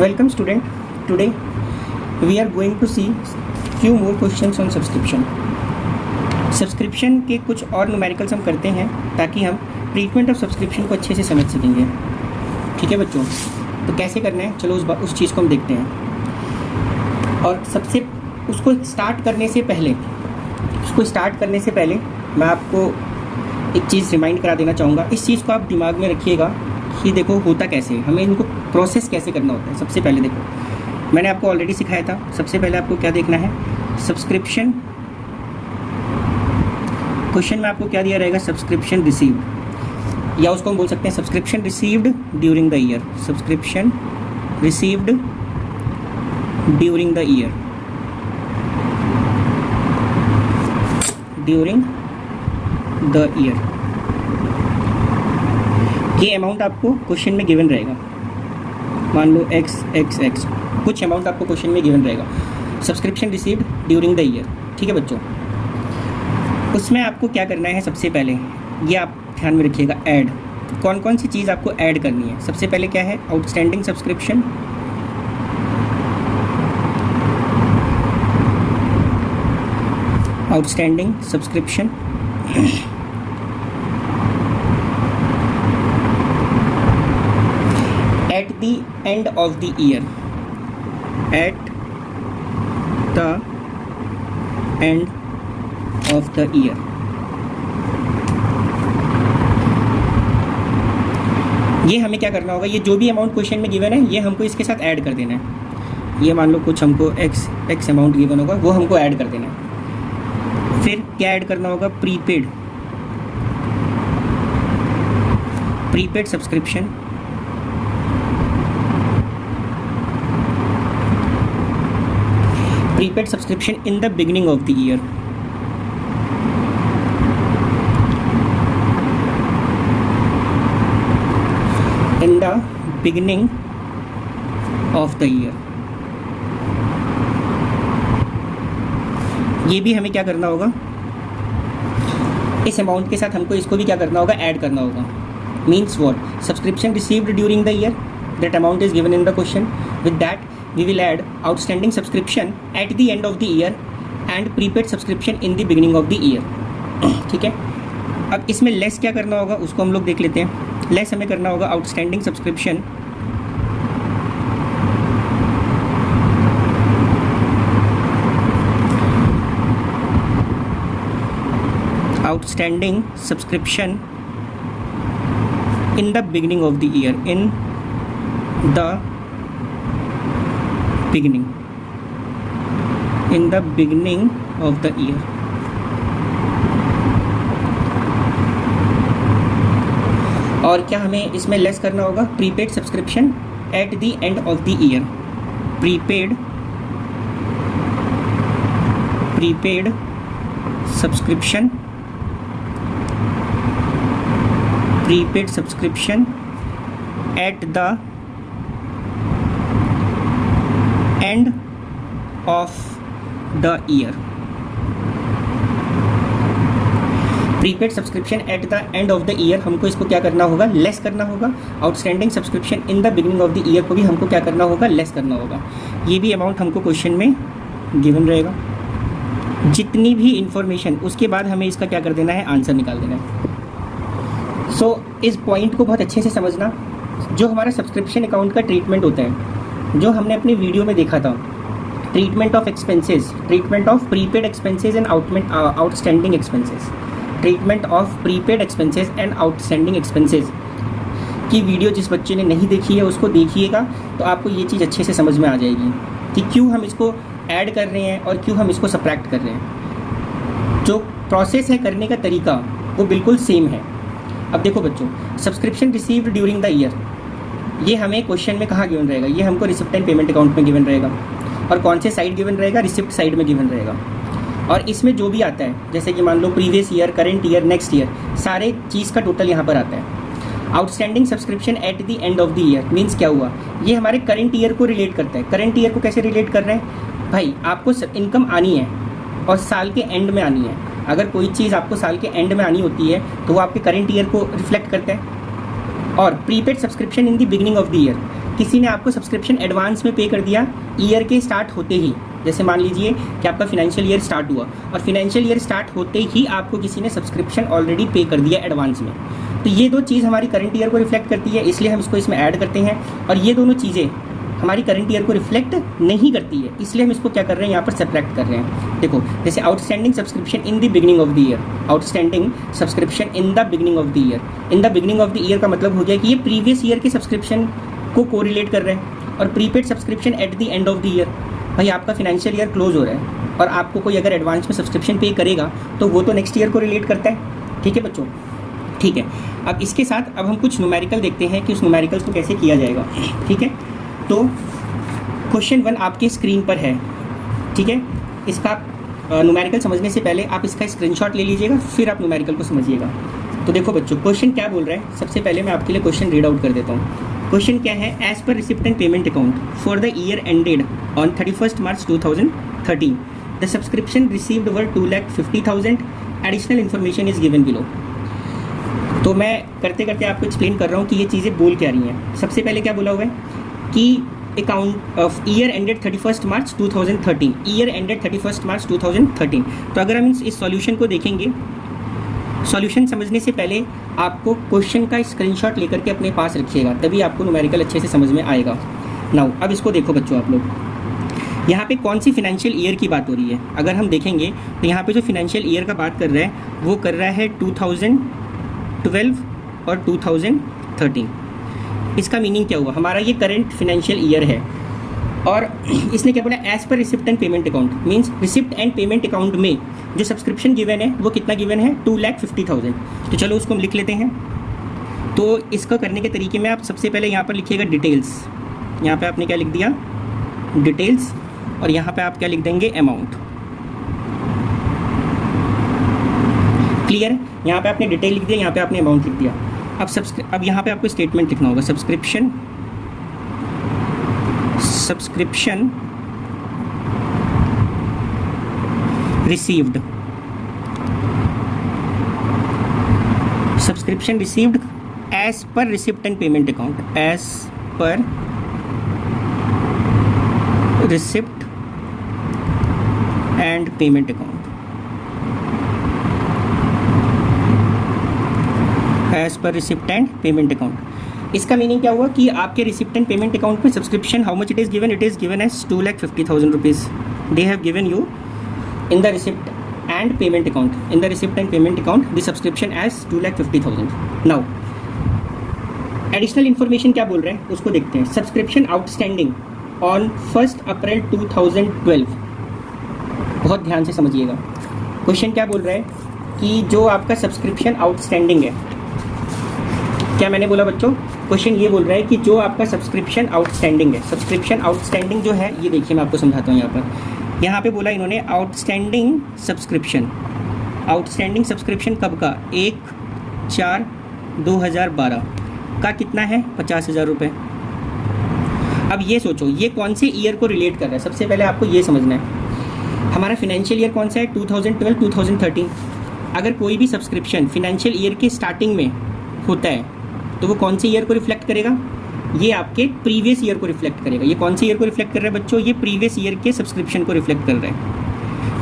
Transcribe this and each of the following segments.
Welcome student. Today we are going to see few more questions on subscription. Subscription के कुछ और numericals हम करते हैं ताकि हम ट्रीटमेंट ऑफ सब्सक्रिप्शन को अच्छे से समझ सकेंगे। ठीक है बच्चों, तो कैसे करना है चलो उस चीज़ को हम देखते हैं। और सबसे उसको स्टार्ट करने से पहले मैं आपको एक चीज़ रिमाइंड करा देना चाहूँगा। इस चीज़ को आप दिमाग में रखिएगा कि देखो होता कैसे है, हमें इनको प्रोसेस कैसे करना होता है। सबसे पहले देखो मैंने आपको ऑलरेडी सिखाया था। सबसे पहले आपको क्या देखना है, सब्सक्रिप्शन। क्वेश्चन में आपको क्या दिया रहेगा, सब्सक्रिप्शन रिसीव्ड, या उसको हम बोल सकते हैं subscription received during the year. Subscription received during the year, during the year. ये अमाउंट आपको क्वेश्चन में गिवन रहेगा। मान लो x कुछ अमाउंट आपको क्वेश्चन में गिवन रहेगा, subscription received during the year. ठीक है बच्चों, उसमें आपको क्या करना है, सबसे पहले ये आप ध्यान में रखिएगा, ऐड। कौन कौन सी चीज़ आपको ऐड करनी है। सबसे पहले क्या है, outstanding subscription, outstanding subscription, at the end of the year, at the end of the year। ये हमें क्या करना होगा, ये जो भी अमाउंट क्वेश्चन में गिवन है ये हमको इसके साथ ऐड कर देना है। ये मान लो कुछ हमको x अमाउंट गिवन होगा, वो हमको ऐड कर देना है। फिर क्या ऐड करना होगा, prepaid subscription, prepaid subscription in the beginning of the year। in the beginning of the year। ये भी हमें क्या करना होगा, इस अमाउंट के साथ हमको इसको भी क्या करना होगा, ऐड करना होगा। Means what, subscription received during the year, that amount is given in the question. With that we will add outstanding subscription at the end of the year and prepaid subscription in the beginning of the year। ठीक है, अब इसमें less क्या करना होगा उसको हम लोग देख लेते हैं। लेस हमें करना होगा outstanding subscription, outstanding subscription in the beginning of the year, in the beginning of the year। और क्या हमें इसमें लेस करना होगा, prepaid subscription at the end of the year. Prepaid subscription at the end of the year. Prepaid subscription at the end of the year हमको इसको क्या करना होगा, लेस करना होगा। Outstanding subscription in the beginning of the year को भी हमको क्या करना होगा, लेस करना होगा। ये भी अमाउंट हमको क्वेश्चन में गिवन रहेगा। जितनी भी इंफॉर्मेशन उसके बाद हमें इसका क्या कर देना है, आंसर निकाल देना है। सो इस पॉइंट को बहुत अच्छे से समझना। जो हमारा सब्सक्रिप्शन अकाउंट का ट्रीटमेंट होता है, जो हमने अपने वीडियो में देखा था, treatment of expenses, treatment of prepaid expenses and outstanding expenses, treatment of prepaid expenses and outstanding expenses की वीडियो जिस बच्चे ने नहीं देखी है उसको देखिएगा, तो आपको ये चीज़ अच्छे से समझ में आ जाएगी कि क्यों हम इसको ऐड कर रहे हैं और क्यों हम इसको सब्ट्रैक्ट कर रहे हैं। जो प्रोसेस है करने का तरीका वो बिल्कुल सेम है। अब देखो बच्चों, subscription received during the year, ये हमें क्वेश्चन में कहाँ गिवन रहेगा, ये हमको रिसिप्ट एंड पेमेंट अकाउंट में गिवन रहेगा। और कौन से साइड गिवन रहेगा, रिसिप्ट साइड में गिवन रहेगा। और इसमें जो भी आता है, जैसे कि मान लो previous year, current year, next year, सारे चीज़ का टोटल यहाँ पर आता है। Outstanding subscription at the end of the year means क्या हुआ, ये हमारे करेंट ईयर को रिलेट करता है। करेंट ईयर को कैसे रिलेट कर रहे हैं भाई, आपको इनकम आनी है और साल के एंड में आनी है। अगर कोई चीज़ आपको साल के एंड में आनी होती है तो वो आपके करेंट ईयर को रिफ्लेक्ट करता है। और prepaid subscription in the beginning of the year, किसी ने आपको सब्सक्रिप्शन एडवांस में पे कर दिया ईयर के स्टार्ट होते ही, जैसे मान लीजिए कि आपका फिनेंशियल ईयर स्टार्ट हुआ और फिनेंशियल ईयर स्टार्ट होते ही आपको किसी ने सब्सक्रिप्शन ऑलरेडी पे कर दिया एडवांस में, तो ये दो चीज़ हमारी करंट ईयर को रिफ्लेक्ट करती है, इसलिए हम इसको इसमें ऐड करते हैं। और ये दोनों चीज़ें हमारी करंट ईयर को रिफ्लेक्ट नहीं करती है, इसलिए हम इसको क्या कर रहे हैं, यहाँ पर सब्ट्रैक्ट कर रहे हैं। देखो जैसे outstanding subscription in the beginning of the year, outstanding subscription in the beginning of the year, in the beginning of the year का मतलब हो गया कि ये प्रीवियस ईयर के सब्सक्रिप्शन को कोरिलेट कर रहे हैं। और prepaid subscription at the end of the year, भाई आपका फिनेंशियल ईयर क्लोज हो रहा है और आपको कोई अगर एडवांस में सब्सक्रिप्शन पे करेगा तो वो तो नेक्स्ट ईयर को रिलेट करता है। ठीक है बच्चों, ठीक है। अब इसके साथ अब हम कुछ न्यूमेरिकल देखते हैं कि उस न्यूमेरिकल्स को कैसे किया जाएगा। ठीक है, तो क्वेश्चन 1 आपके स्क्रीन पर है। ठीक है, इसका न्यूमेरिकल समझने से पहले आप इसका स्क्रीनशॉट ले लीजिएगा, फिर आप न्यूमेरिकल को समझिएगा। तो देखो बच्चों, क्वेश्चन क्या बोल रहा है, सबसे पहले मैं आपके लिए क्वेश्चन रीड आउट कर देता हूँ। क्वेश्चन क्या है, as per receipt and payment account for the year ended on 31 March 2013 the subscription received were 2,50,000, additional information is given below. तो मैं करते करते आपको एक्सप्लेन कर रहा हूँ कि ये चीज़ें बोल क्या रही हैं। सबसे पहले क्या बोला हुआ है कि account of year ended 31 March 2013, year ended 31 March 2013। तो अगर हम इस सॉल्यूशन को देखेंगे, सॉल्यूशन समझने से पहले आपको क्वेश्चन का स्क्रीनशॉट लेकर के अपने पास रखिएगा, तभी आपको न्यूमेरिकल अच्छे से समझ में आएगा। नाउ अब इसको देखो बच्चों, आप लोग यहाँ पे कौन सी फिनेंशियल ईयर की बात हो रही है। अगर हम देखेंगे तो यहाँ पे जो फिनेंशियल ईयर का बात कर रहा है वो कर रहा है 2012 और 2013। इसका मीनिंग क्या हुआ, हमारा ये करंट फिनेंशियल ईयर है और इसने क्या बोला, as per receipt and payment account, means receipt and payment account में जो सब्सक्रिप्शन गिवन है वो कितना गिवन है, 2,50,000। तो चलो उसको हम लिख लेते हैं। तो इसको करने के तरीके में आप सबसे पहले यहाँ पर लिखिएगा डिटेल्स, यहाँ पे आपने क्या लिख दिया, डिटेल्स, और यहाँ पे आप क्या लिख देंगे, अमाउंट। क्लियर, यहाँ पे आपने डिटेल लिख दिया, यहाँ पे आपने अमाउंट लिख दिया। अब यहाँ पे आपको स्टेटमेंट लिखना होगा, subscription received, subscription received as per receipt and payment account, as per receipt and payment account, as per receipt and payment account. इसका मीनिंग क्या हुआ कि आपके रिसिप्ट एंड पेमेंट अकाउंट में subscription how much it is given as 2,50,000 rupees. They have given you in the receipt and payment account, in the receipt and payment account the subscription as 2,50,000। Now additional information क्या बोल रहे हैं उसको देखते हैं। Subscription outstanding on 1 अप्रैल 2012, बहुत ध्यान से समझिएगा। क्वेश्चन क्या बोल रहा है कि जो आपका सब्सक्रिप्शन आउटस्टैंडिंग है, क्या मैंने बोला बच्चों, क्वेश्चन ये बोल रहा है कि जो आपका सब्सक्रिप्शन आउटस्टैंडिंग है, सब्सक्रिप्शन आउटस्टैंडिंग जो है, ये देखिए मैं आपको समझाता हूँ। यहाँ पे बोला इन्होंने आउटस्टैंडिंग सब्सक्रिप्शन कब का, 1/4/2012 का कितना है, 50,000 रुपये। अब ये सोचो ये कौन से ईयर को रिलेट कर रहा है, सबसे पहले आपको ये समझना है। हमारा फिनेंशियल ईयर कौन सा है, 2012-2013। अगर कोई भी सब्सक्रिप्शन फिनेंशियल ईयर के स्टार्टिंग में होता है तो वो कौन से ईयर को रिफ्लेक्ट करेगा, ये आपके प्रीवियस ईयर को रिफ्लेक्ट करेगा। ये कौन से ईयर को रिफ्लेक्ट कर रहा है बच्चों, ये प्रीवियस ईयर के सब्सक्रिप्शन को रिफ्लेक्ट कर रहा है।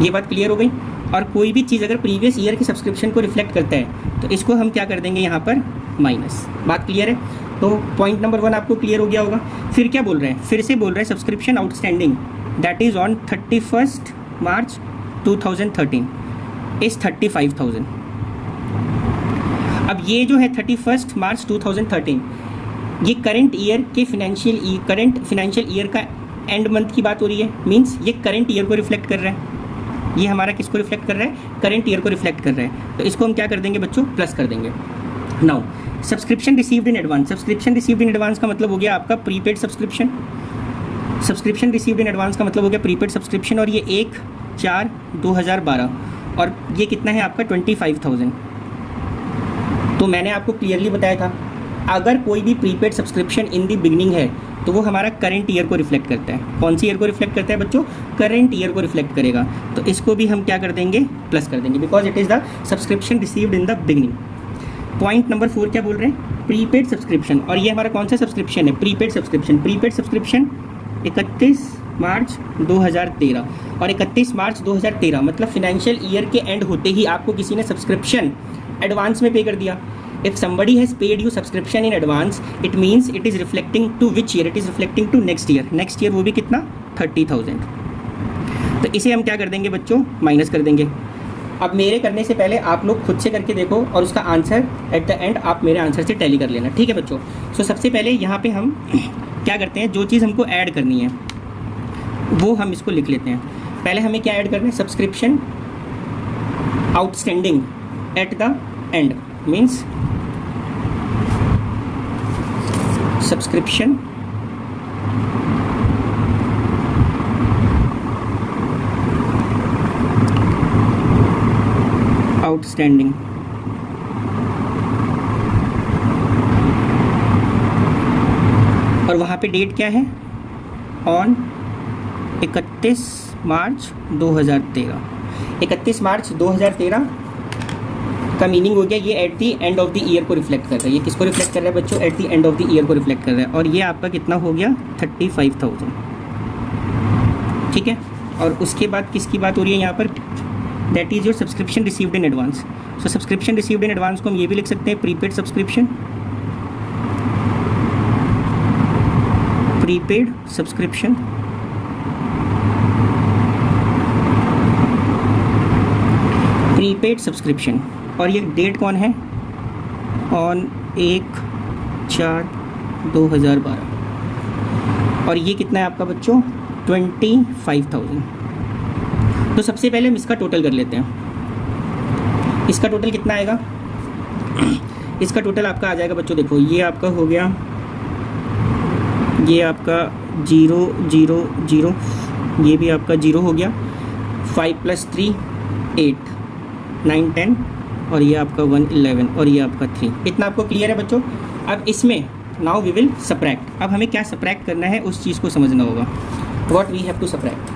ये बात क्लियर हो गई। और कोई भी चीज़ अगर प्रीवियस ईयर के सब्सक्रिप्शन को रिफ्लेक्ट करता है तो इसको हम क्या कर देंगे, यहाँ पर माइनस। बात क्लियर है। तो पॉइंट नंबर 1 आपको क्लियर हो गया होगा। फिर क्या बोल रहे हैं, फिर से बोल रहे हैं subscription outstanding that is on 31 March 2013 is 35,000। अब ये जो है 31 मार्च 2013, ये करंट ईयर के करंट फिनेंशियल ईयर का एंड मंथ की बात हो रही है। मींस ये करंट ईयर को रिफ्लेक्ट कर रहा है। ये हमारा किसको रिफ्लेक्ट कर रहा है, करंट ईयर को रिफ्लेक्ट कर रहा है। तो इसको हम क्या कर देंगे बच्चों, प्लस कर देंगे। Now subscription received in advance, subscription received in advance का मतलब हो गया आपका prepaid subscription. Subscription received in advance का मतलब हो गया प्रीपेड सब्सक्रिप्शन, और ये 1/4/2012, और ये कितना है आपका 25,000। तो मैंने आपको क्लियरली बताया था अगर कोई भी prepaid subscription in the beginning है तो वो हमारा करंट ईयर को रिफ्लेक्ट करता है। कौन सी ईयर को रिफ्लेक्ट करता है बच्चों, करंट ईयर को रिफ्लेक्ट करेगा। तो इसको भी हम क्या कर देंगे, प्लस कर देंगे, because it is the subscription received in the beginning. Point number 4 क्या बोल रहे हैं, प्रीपेड सब्सक्रिप्शन। और ये हमारा कौन सा सब्सक्रिप्शन है, prepaid subscription. Prepaid subscription 31 March 2013 और 31 मार्च 2013 मतलब फिनेंशियल ईयर के एंड होते ही आपको किसी ने सब्सक्रिप्शन एडवांस में पे कर दिया। If somebody has paid you subscription in advance, it means it is reflecting to which year, it is reflecting to next year. Next year वो भी कितना, 30,000। तो इसे हम क्या कर देंगे बच्चों, माइनस कर देंगे। अब मेरे करने से पहले आप लोग खुद से करके देखो और उसका आंसर एट द एंड आप मेरे आंसर से टैली कर लेना, ठीक है बच्चों। सो सबसे पहले यहाँ पे हम क्या करते हैं, जो चीज़ हमको ऐड करनी है वो हम इसको लिख लेते हैं। पहले हमें क्या ऐड करना है, subscription outstanding at the and, means subscription outstanding और वहाँ पे डेट क्या है, ऑन 31 मार्च 2013। 31 मार्च 2013 का मीनिंग हो गया ये at the and of the year को रिफ्लेक्ट कर रहा है। ये किसको रिफ्लेक्ट कर रहा है बच्चों, eight the end of the year को रिफ्लेक्ट कर रहा है। और ये आपका कितना हो गया, 35,000, ठीक है। और उसके बाद किसकी बात हो रही है यहाँ पर, that is your subscription received in advance. So subscription received in advance को हम ये भी लिख सकते हैं, prepaid subscription, prepaid subscription prepaid subscription. और ये डेट कौन है, ऑन 1/4/2012। और ये कितना है आपका बच्चों, 25,000। तो सबसे पहले हम इसका टोटल कर लेते हैं। इसका टोटल कितना आएगा, इसका टोटल आपका आ जाएगा बच्चों, देखो ये आपका हो गया, ये आपका 0 0 0, ये भी आपका 0 हो गया, 5 + 3 8 9 10 और ये आपका 1 11 और ये आपका 3। इतना आपको क्लियर है बच्चों। अब इसमें नाउ वी विल सब्ट्रैक्ट। अब हमें क्या सब्ट्रैक्ट करना है उस चीज़ को समझना होगा। What we have to subtract,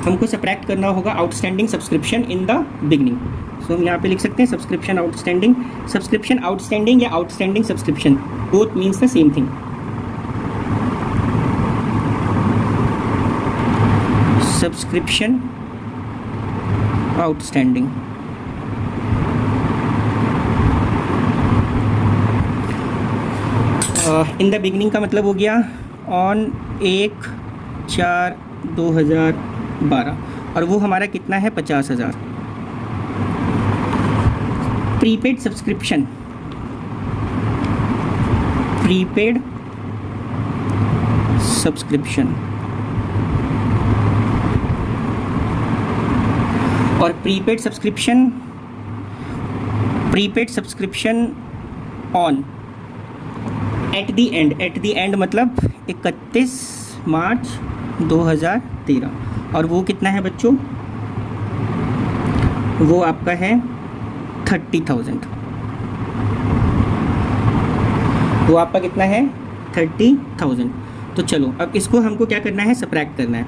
हमको सब्ट्रैक्ट करना होगा outstanding subscription in the beginning. So हम यहाँ पे लिख सकते हैं सब्सक्रिप्शन आउटस्टैंडिंग या outstanding subscription, both means the same thing. Subscription outstanding in the beginning का मतलब हो गया ऑन 1/4/2012 और वो हमारा कितना है, 50,000। प्रीपेड सब्सक्रिप्शन, प्रीपेड सब्सक्रिप्शन और prepaid subscription on eight the and मतलब 31 मार्च 2013 और वो कितना है बच्चों, वो आपका है 30,000। वो आपका कितना है, 30,000। तो चलो अब इसको हमको क्या करना है, सब्ट्रैक्ट करना है।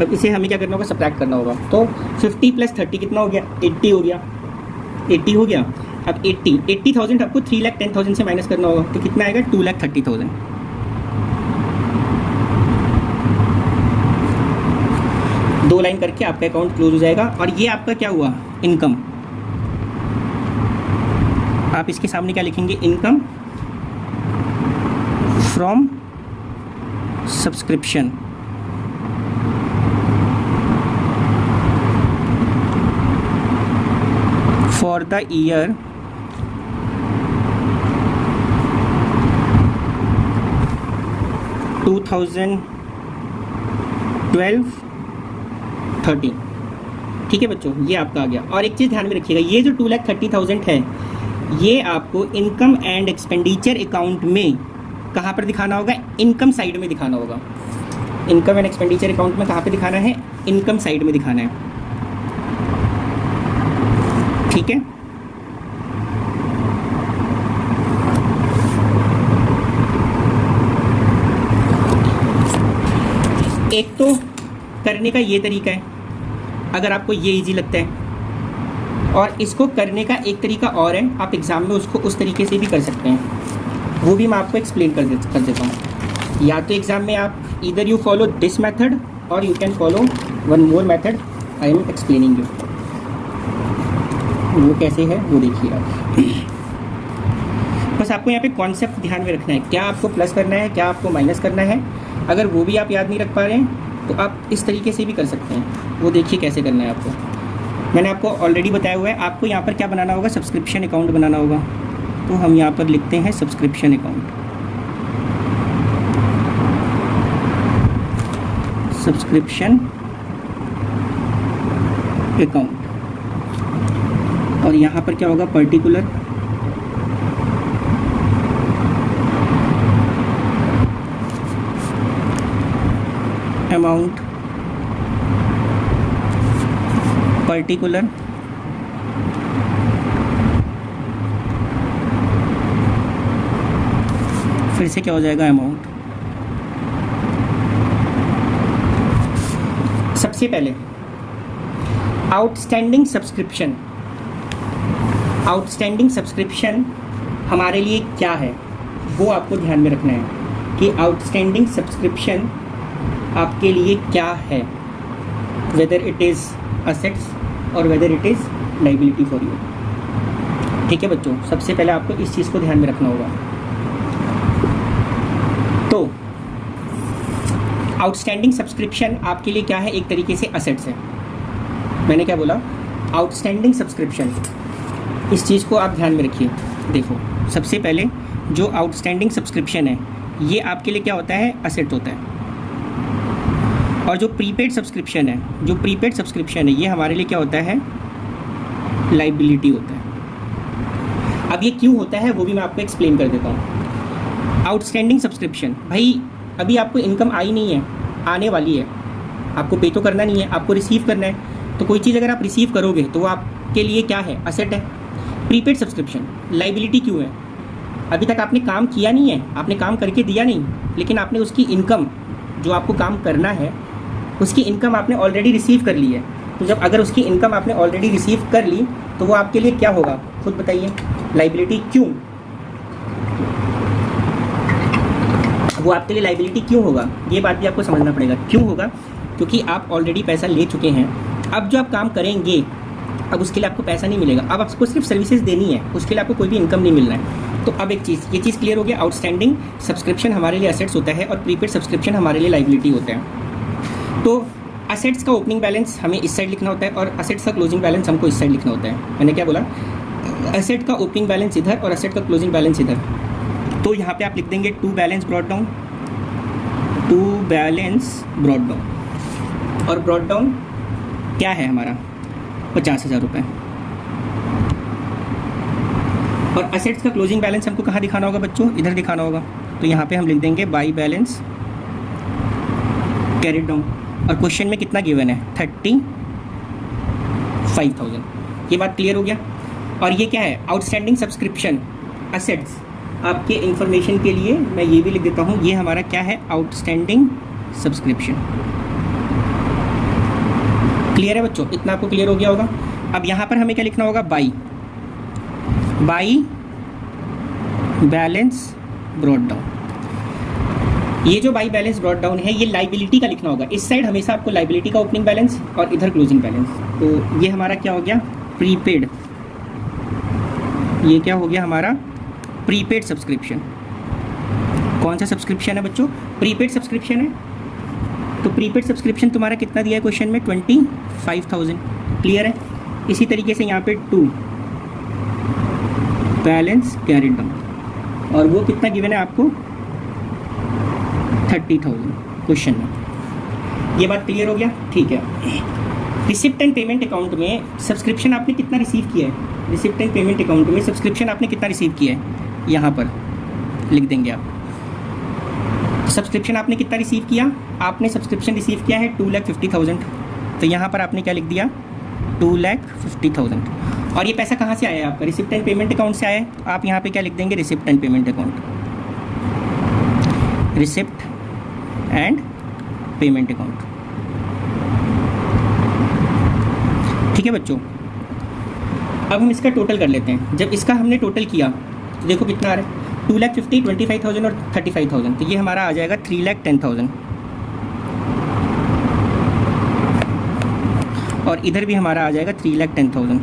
अब इसे हमें क्या करना होगा, सब्ट्रैक्ट करना होगा। तो 50 + 30 कितना हो गया, 80 हो गया, 80 हो गया। अब 80,000 आपको 3,10,000 से माइनस करना होगा, तो कितना आएगा, 2,30,000। दो लाइन करके आपका अकाउंट क्लोज हो जाएगा। और ये आपका क्या हुआ, इनकम। आप इसके सामने क्या लिखेंगे, income from subscription for the year 2012-13। ठीक है बच्चों, ये आपका आ गया। और एक चीज़ ध्यान में रखिएगा, ये जो 2,30,000 है ये आपको इनकम एंड एक्सपेंडिचर अकाउंट में कहाँ पर दिखाना होगा, इनकम साइड में दिखाना होगा। इनकम एंड एक्सपेंडिचर अकाउंट में कहाँ पे दिखाना है, इनकम साइड में दिखाना है। ठीक है, एक तो करने का ये तरीका है अगर आपको ये इजी लगता है, और इसको करने का एक तरीका और है, आप एग्ज़ाम में उसको उस तरीके से भी कर सकते हैं, वो भी मैं आपको एक्सप्लेन कर देता हूँ। या तो एग्ज़ाम में आप इधर यू फॉलो दिस मेथड और you can follow one more method I am explaining you. वो कैसे है वो देखिए आप। बस आपको यहाँ पे कॉन्सेप्ट ध्यान में रखना है, क्या आपको प्लस करना है, क्या आपको माइनस करना है। अगर वो भी आप याद नहीं रख पा रहे हैं तो आप इस तरीके से भी कर सकते हैं, वो देखिए कैसे करना है आपको। मैंने आपको ऑलरेडी बताया हुआ है, आपको यहाँ पर क्या बनाना होगा, सब्सक्रिप्शन अकाउंट बनाना होगा। तो हम यहाँ पर लिखते हैं सब्सक्रिप्शन अकाउंट, सब्सक्रिप्शन अकाउंट। और यहाँ पर क्या होगा, पर्टिकुलर अमाउंट, पर्टिकुलर फिर से क्या हो जाएगा, अमाउंट। सबसे पहले आउटस्टैंडिंग सब्सक्रिप्शन, आउटस्टैंडिंग सब्सक्रिप्शन हमारे लिए क्या है वो आपको ध्यान में रखना है कि आउटस्टैंडिंग सब्सक्रिप्शन आपके लिए क्या है, वेदर इट इज़ असेट्स और whether it is liability for you. ठीक है बच्चों, सबसे पहले आपको इस चीज़ को ध्यान में रखना होगा। तो आउटस्टैंडिंग सब्सक्रिप्शन आपके लिए क्या है, एक तरीके से असेट्स है। मैंने क्या बोला, आउटस्टैंडिंग सब्सक्रिप्शन, इस चीज़ को आप ध्यान में रखिए। देखो सबसे पहले जो आउटस्टैंडिंग सब्सक्रिप्शन है ये आपके लिए क्या होता है, असेट होता है। और जो प्रीपेड सब्सक्रिप्शन है, जो प्रीपेड सब्सक्रिप्शन है ये हमारे लिए क्या होता है, लाइबिलिटी होता है। अब ये क्यों होता है वो भी मैं आपको एक्सप्लेन कर देता हूँ। आउटस्टैंडिंग सब्सक्रिप्शन, भाई अभी आपको इनकम आई नहीं है, आने वाली है, आपको पे तो करना नहीं है, आपको रिसीव करना है। तो कोई चीज़ अगर आप रिसीव करोगे तो वो आपके लिए क्या है, असेट है। प्रीपेड सब्सक्रिप्शन लाइबिलिटी क्यों है, अभी तक आपने काम किया नहीं है, आपने काम करके दिया नहीं, लेकिन आपने उसकी इनकम जो आपको काम करना है उसकी इनकम आपने ऑलरेडी रिसीव कर ली है। तो जब अगर उसकी इनकम आपने ऑलरेडी रिसीव कर ली तो वो आपके लिए क्या होगा, खुद बताइए, लाइबिलिटी। क्यों वो आपके लिए लाइबिलिटी क्यों होगा, ये बात भी आपको समझना पड़ेगा। क्यों होगा, क्योंकि आप ऑलरेडी पैसा ले चुके हैं। अब जो आप काम करेंगे अब उसके लिए आपको पैसा नहीं मिलेगा, अब आपको सिर्फ सर्विसेज देनी है, उसके लिए आपको कोई भी इनकम नहीं मिलना है। तो अब एक चीज़, ये चीज़ क्लियर हो गया, आउटस्टैंडिंग सब्सक्रिप्शन हमारे लिए असेट्स होता है और प्रीपेड सब्सक्रिप्शन हमारे लिए लाइबिलिटी होता है। तो असेट्स का ओपनिंग बैलेंस हमें इस साइड लिखना होता है और असेट्स का क्लोजिंग बैलेंस हमको इस साइड लिखना होता है। मैंने क्या बोला, असेट का ओपनिंग बैलेंस इधर और असेट का क्लोजिंग बैलेंस इधर। तो यहाँ पे आप लिख देंगे to balance brought down, to balance brought down. और ब्रॉट डाउन क्या है हमारा, 50,000 रुपये। और असेट्स का क्लोजिंग बैलेंस हमको कहाँ दिखाना होगा बच्चों, इधर दिखाना होगा। तो यहाँ पे हम लिख देंगे बाई बैलेंस कैरिड डाउन। और क्वेश्चन में कितना गिवन है, 35,000। ये बात क्लियर हो गया। और ये क्या है, आउटस्टैंडिंग सब्सक्रिप्शन असेट्स। आपके इंफॉर्मेशन के लिए मैं ये भी लिख देता हूँ, ये हमारा क्या है, आउटस्टैंडिंग सब्सक्रिप्शन। क्लियर है बच्चों, इतना आपको क्लियर हो गया होगा। अब यहाँ पर हमें क्या लिखना होगा, बाई बैलेंस ब्रॉट डाउन। ये जो बाई बैलेंस ब्रॉट डाउन है ये लाइबिलिटी का लिखना होगा। इस साइड हमेशा आपको लाइबिलिटी का ओपनिंग बैलेंस और इधर क्लोजिंग बैलेंस। तो ये हमारा क्या हो गया, प्रीपेड। ये क्या हो गया हमारा, प्रीपेड सब्सक्रिप्शन। कौन सा सब्सक्रिप्शन है बच्चों, प्रीपेड सब्सक्रिप्शन है। तो प्रीपेड सब्सक्रिप्शन तुम्हारा कितना दिया है क्वेश्चन में, 25,000। क्लियर है। इसी तरीके से यहाँ पे टू बैलेंस कैरिड डाउन, और वो कितना गिवन है आपको, 30,000 क्वेश्चन में। ये बात क्लियर हो गया, ठीक है। रिसिप्ट एंड पेमेंट अकाउंट में सब्सक्रिप्शन आपने कितना रिसीव किया है, रिसिप्ट एंड पेमेंट अकाउंट में सब्सक्रिप्शन आपने कितना रिसीव किया है, यहाँ पर लिख देंगे आप। सब्सक्रिप्शन आपने कितना रिसीव किया, आपने सब्सक्रिप्शन रिसीव किया है 2,50,000। तो यहाँ पर आपने क्या लिख दिया, 2,50,000। और ये पैसा कहाँ से आया है आपका, रिसिप्ट एंड पेमेंट अकाउंट से आया है। तो आप यहाँ पे क्या लिख देंगे, receipt and payment account, receipt and payment account. ठीक है बच्चों। अब हम इसका टोटल कर लेते हैं। जब इसका हमने टोटल किया तो देखो कितना आ रहा है, 2,50,000, 25,000 और 35,000, तो ये हमारा आ जाएगा 3,10,000। और इधर भी हमारा आ जाएगा 3,10,000।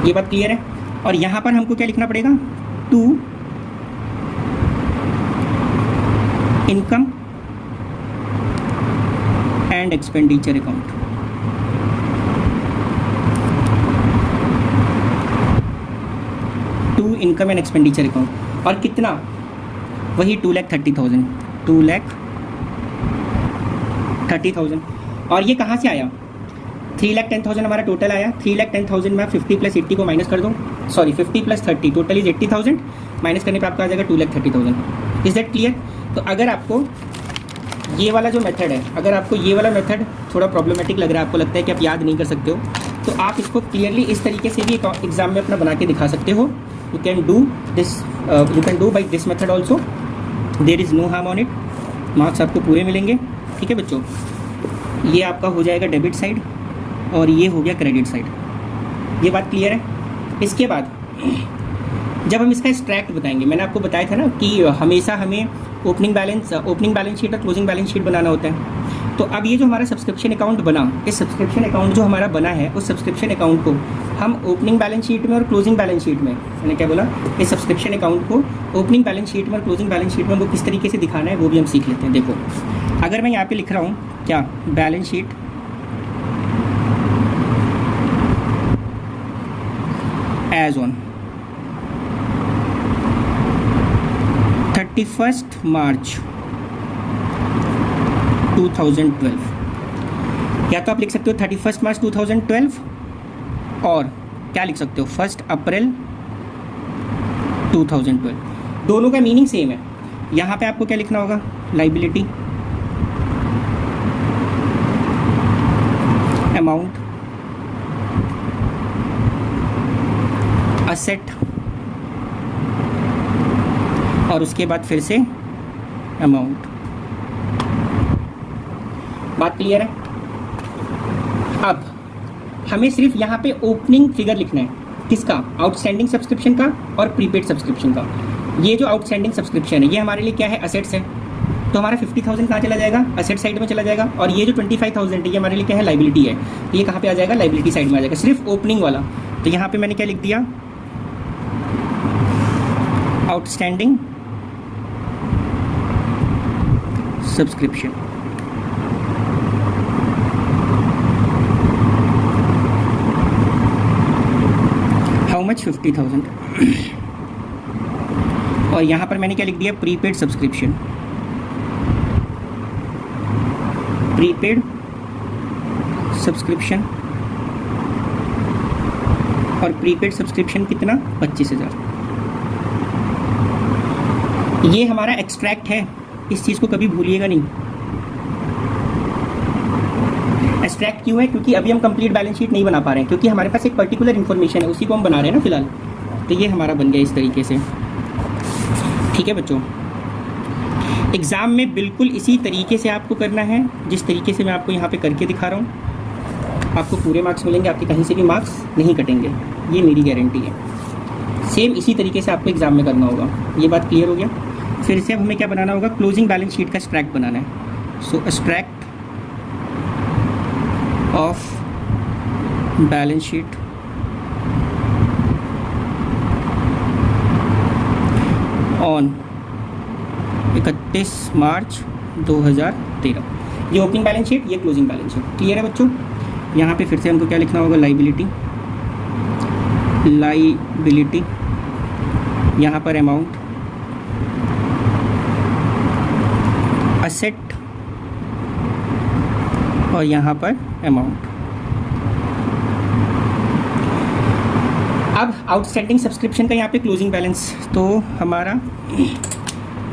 ये बात क्लियर है। और यहाँ पर हमको क्या लिखना पड़ेगा, to income and expenditure account. To income and expenditure account. और कितना, वही 2,30,000, 2,30,000। और ये कहाँ से आया, 3,10,000 हमारा टोटल आया। 3,10,000 में 50 + 80 को माइनस कर दो, सॉरी 50 + 30, टोटल इज 80,000, माइनस करने पे आपका आ जाएगा 2,30,000। Is that clear. तो अगर आपको ये वाला जो मेथड है, अगर आपको ये वाला मेथड थोड़ा प्रॉब्लमेटिक लग रहा है, आपको लगता है कि आप याद नहीं कर सकते हो, तो आप इसको क्लियरली इस तरीके से भी एग्जाम में अपना बना के दिखा सकते हो। You can do this, you can do by this method also, there is no harm on it. Marks आपको पूरे मिलेंगे। ठीक है बच्चों, ये आपका हो जाएगा डेबिट साइड और ये हो गया क्रेडिट साइड। ये बात क्लियर है। इसके बाद जब हम इसका एक्सट्रैक्ट बताएंगे, मैंने आपको बताया था ना कि हमेशा हमें ओपनिंग बैलेंस शीट और क्लोजिंग बैलेंस शीट बनाना होता है। तो अब ये जो हमारा सब्सक्रिप्शन अकाउंट बना, इस सब्सक्रिप्शन अकाउंट जो हमारा बना है, उस सब्सक्रिप्शन अकाउंट को हम ओपनिंग बैलेंस शीट में और क्लोजिंग बैलेंस शीट में, मैंने क्या बोला, इस सब्सक्रिप्शन अकाउंट को ओपनिंग बैलेंस शीट में और क्लोजिंग बैलेंस शीट में हमको किस तरीके से दिखाना है वो भी हम सीख लेते हैं। देखो, अगर मैं यहाँ पे लिख रहा हूँ क्या, बैलेंस शीट एज ऑन 31 मार्च 2012, या तो आप लिख सकते हो 31 मार्च 2012, और क्या लिख सकते हो 1 अप्रैल 2012। दोनों का मीनिंग सेम है। यहाँ पे आपको क्या लिखना होगा, लाइबिलिटी अमाउंट, असेट, और उसके बाद फिर से अमाउंट। बात क्लियर है। अब हमें सिर्फ यहाँ पे ओपनिंग फिगर लिखना है, किसका, आउटस्टैंडिंग सब्सक्रिप्शन का और प्रीपेड सब्सक्रिप्शन का। ये जो आउटस्टैंडिंग सब्सक्रिप्शन है ये हमारे लिए क्या है, असेट्स है। तो हमारा 50,000 कहाँ चला जाएगा, असेट साइड में चला जाएगा। और ये जो 25,000 है ये हमारे लिए क्या है, लाइबिलिटी है। ये कहाँ पे आ जाएगा, लाइबिलिटी साइड में आ जाएगा, सिर्फ ओपनिंग वाला। तो यहाँ पे मैंने क्या लिख दिया, आउटस्टैंडिंग सब्सक्रिप्शन। How much, 50,000। और यहाँ पर मैंने क्या लिख दिया, प्रीपेड सब्सक्रिप्शन। प्रीपेड सब्सक्रिप्शन, और प्रीपेड सब्सक्रिप्शन कितना, 25,000। ये हमारा एक्सट्रैक्ट है, इस चीज़ को कभी भूलिएगा नहीं। एक्सट्रैक्ट क्यों है, क्योंकि अभी हम कंप्लीट बैलेंस शीट नहीं बना पा रहे हैं, क्योंकि हमारे पास एक पर्टिकुलर इन्फॉर्मेशन है, उसी को हम बना रहे हैं ना फिलहाल। तो ये हमारा बन गया इस तरीके से। ठीक है बच्चों, एग्ज़ाम में बिल्कुल इसी तरीके से आपको करना है, जिस तरीके से मैं आपको यहाँ पे करके दिखा रहा हूँ। आपको पूरे मार्क्स मिलेंगे, आपके कहीं से भी मार्क्स नहीं कटेंगे, ये मेरी गारंटी है। सेम इसी तरीके से आपको एग्ज़ाम में करना होगा। ये बात क्लियर हो गया। फिर से हमें क्या बनाना होगा, क्लोजिंग बैलेंस शीट का एक्सट्रैक्ट बनाना है। So extract of balance sheet on 31 March 2013। ये ओपनिंग बैलेंस शीट, ये क्लोजिंग बैलेंस शीट। क्लियर है बच्चों। यहाँ पे फिर से हमको क्या लिखना होगा, लाइबिलिटी, लाइबिलिटी, यहाँ पर अमाउंट, असेट, और यहाँ पर अमाउंट। अब आउटस्टैंडिंग सब्सक्रिप्शन का यहाँ पे क्लोजिंग बैलेंस, तो हमारा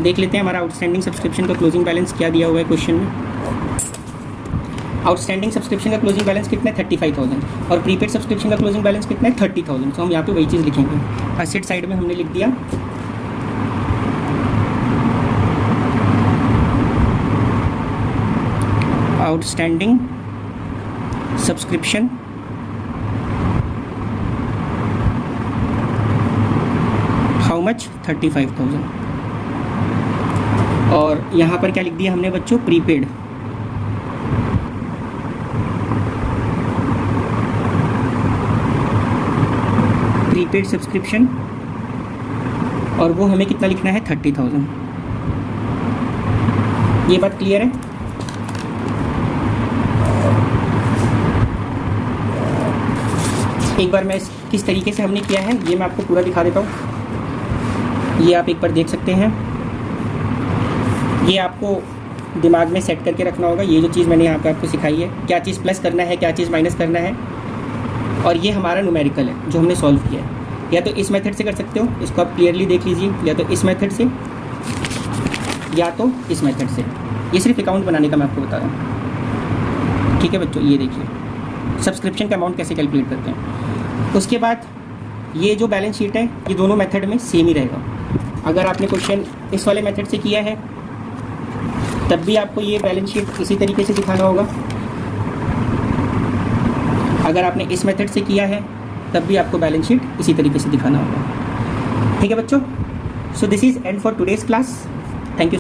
देख लेते हैं हमारा आउटस्टैंडिंग सब्सक्रिप्शन का क्लोजिंग बैलेंस क्या दिया हुआ है क्वेश्चन में। आउटस्टैंडिंग सब्सक्रिप्शन का क्लोजिंग बैलेंस कितना है, 35,000, और प्रीपेड सब्सक्रिप्शन का क्लोजिंग बैलेंस कितना है, 30,000। तो हम यहाँ पे वही चीज़ लिखेंगे। असेट साइड में हमने लिख दिया आउटस्टैंडिंग सब्सक्रिप्शन हाउ मच 35,000। और यहाँ पर क्या लिख दिया हमने बच्चों, प्रीपेड। प्रीपेड सब्सक्रिप्शन, और वो हमें कितना लिखना है, 30,000। ये बात क्लियर है? एक बार मैं किस तरीके से हमने किया है ये मैं आपको पूरा दिखा देता हूँ। ये आप एक बार देख सकते हैं। ये आपको दिमाग में सेट करके रखना होगा, ये जो चीज़ मैंने यहाँ पे आपको सिखाई है, क्या चीज़ प्लस करना है, क्या चीज़ माइनस करना है। और ये हमारा न्यूमेरिकल है जो हमने सॉल्व किया है। या तो इस मेथड से कर सकते हो, इसको आप क्लियरली देख लीजिए, या तो इस मेथड से, या तो इस मेथड से। ये सिर्फ अकाउंट बनाने का मैं आपको बता रहा हूँ, ठीक है बच्चों। ये देखिए सब्सक्रिप्शन का अमाउंट कैसे कैलकुलेट करते हैं। उसके बाद ये जो बैलेंस शीट है ये दोनों मेथड में सेम ही रहेगा। अगर आपने क्वेश्चन इस वाले मेथड से किया है तब भी आपको ये बैलेंस शीट इसी तरीके से दिखाना होगा। अगर आपने इस मेथड से किया है तब भी आपको बैलेंस शीट इसी तरीके से दिखाना होगा, ठीक है बच्चों। So this is and for today's class. Thank you.